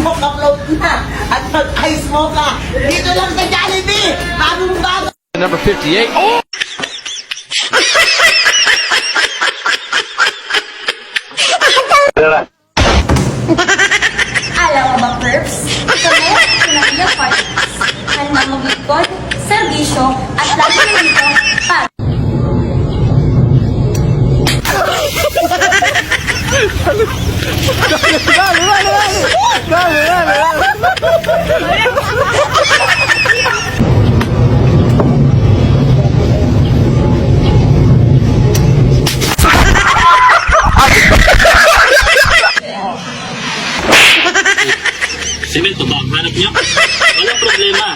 mag-smoke upload na at mag-ice smoke ka. Dito lang sa Jollibee. Bagong bago. Number 58. Oh! Alam mo ba, Perps? Kami, Pinagyo Partners. Handang maglingkod, serbisyo, at lagi na dito para. Semento ba ang hanap nyo? Walang problema.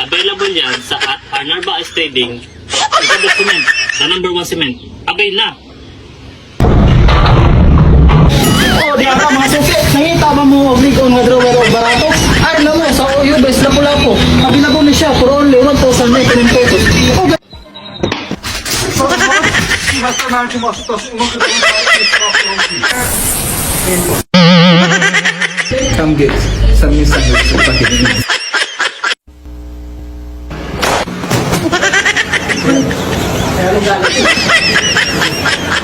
Available yan sa at Arnarba Ice Trading. Ito the cement, the number 1 cement. Avail na! Oh, di ata mga suki. Nangita ba mo big on nga drawer o barato? Ay, na mo, sa UBS lapu-lapu. Ang binago ni siya for only 1,900 pesos. Okay. Come get some new sandwich sa packet.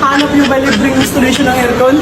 Hanap niyo ba libreng installation ng aircon?